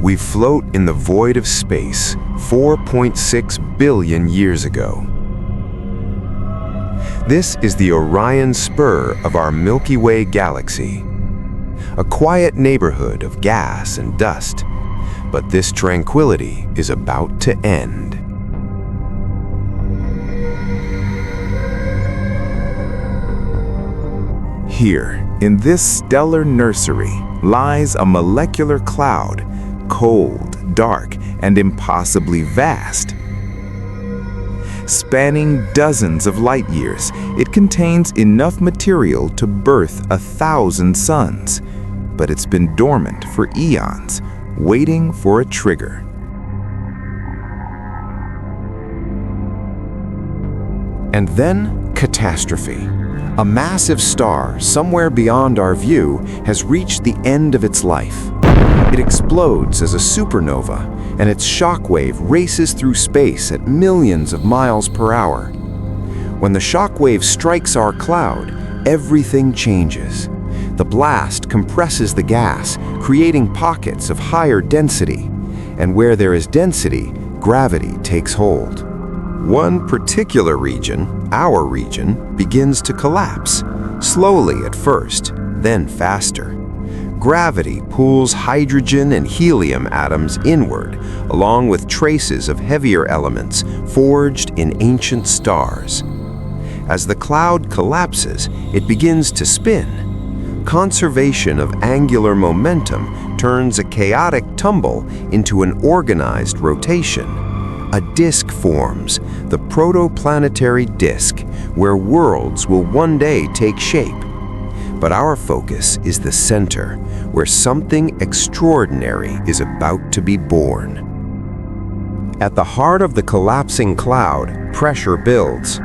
We float in the void of space 4.6 billion years ago. This is the Orion Spur of our Milky Way galaxy, a quiet neighborhood of gas and dust, but this tranquility is about to end. Here, in this stellar nursery, lies a molecular cloud, cold, dark, and impossibly vast. Spanning dozens of light years, it contains enough material to birth 1,000 suns, but it's been dormant for eons, waiting for a trigger. And then, catastrophe. A massive star somewhere beyond our view has reached the end of its life. It explodes as a supernova, and its shockwave races through space at millions of miles per hour. When the shockwave strikes our cloud, everything changes. The blast compresses the gas, creating pockets of higher density. And where there is density, gravity takes hold. One particular region, our region, begins to collapse, slowly at first, then faster. Gravity pulls hydrogen and helium atoms inward, along with traces of heavier elements forged in ancient stars. As the cloud collapses, it begins to spin. Conservation of angular momentum turns a chaotic tumble into an organized rotation. A disk forms, the protoplanetary disk, where worlds will one day take shape. But our focus is the center, where something extraordinary is about to be born. At the heart of the collapsing cloud, pressure builds.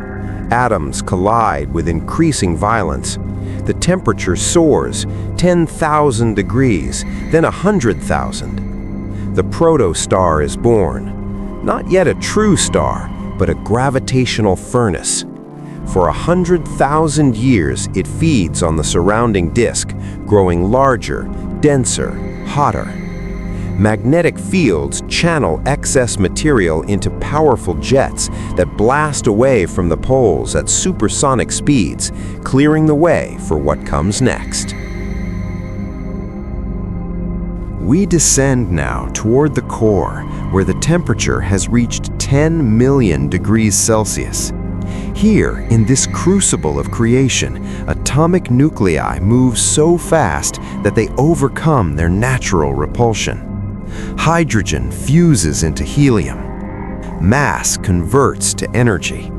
Atoms collide with increasing violence. The temperature soars, 10,000 degrees, then 100,000. The protostar is born. Not yet a true star, but a gravitational furnace. For 100,000 years, it feeds on the surrounding disk, growing larger, denser, hotter. Magnetic fields channel excess material into powerful jets that blast away from the poles at supersonic speeds, clearing the way for what comes next. We descend now toward the core, where the temperature has reached 10 million degrees Celsius. Here, in this crucible of creation, atomic nuclei move so fast that they overcome their natural repulsion. Hydrogen fuses into helium. Mass converts to energy.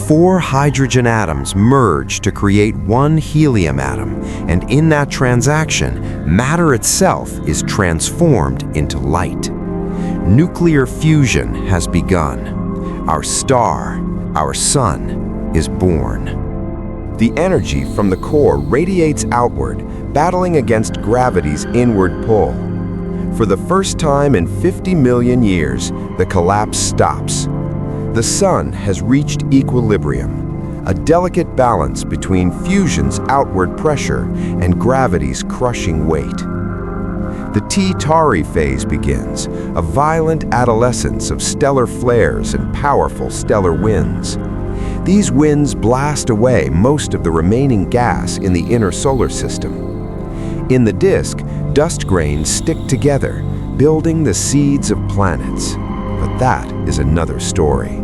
4 hydrogen atoms merge to create one helium atom, and in that transaction, matter itself is transformed into light. Nuclear fusion has begun. Our star, our sun, is born. The energy from the core radiates outward, battling against gravity's inward pull. For the first time in 50 million years, the collapse stops. The sun has reached equilibrium, a delicate balance between fusion's outward pressure and gravity's crushing weight. The T-Tauri phase begins, a violent adolescence of stellar flares and powerful stellar winds. These winds blast away most of the remaining gas in the inner solar system. In the disk, dust grains stick together, building the seeds of planets. But that is another story.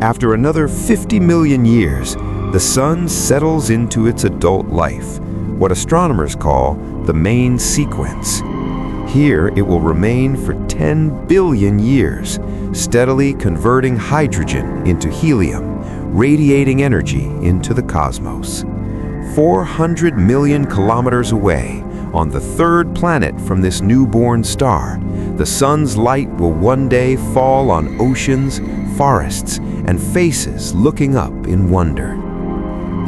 After another 50 million years, the sun settles into its adult life, what astronomers call the main sequence. Here it will remain for 10 billion years, steadily converting hydrogen into helium, radiating energy into the cosmos. 400 million kilometers away, on the third planet from this newborn star, the sun's light will one day fall on oceans, forests, and faces looking up in wonder.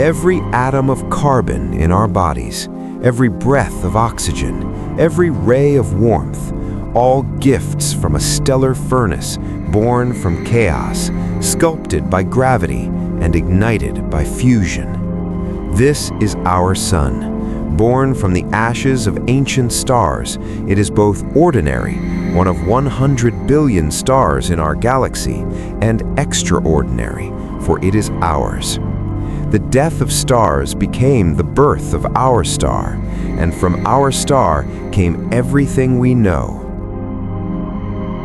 Every atom of carbon in our bodies, every breath of oxygen, every ray of warmth, all gifts from a stellar furnace born from chaos, sculpted by gravity and ignited by fusion. This is our sun, Born from the ashes of ancient stars, it is both ordinary, one of 100 billion stars in our galaxy, and extraordinary, for it is ours. The death of stars became the birth of our star, and from our star came everything we know.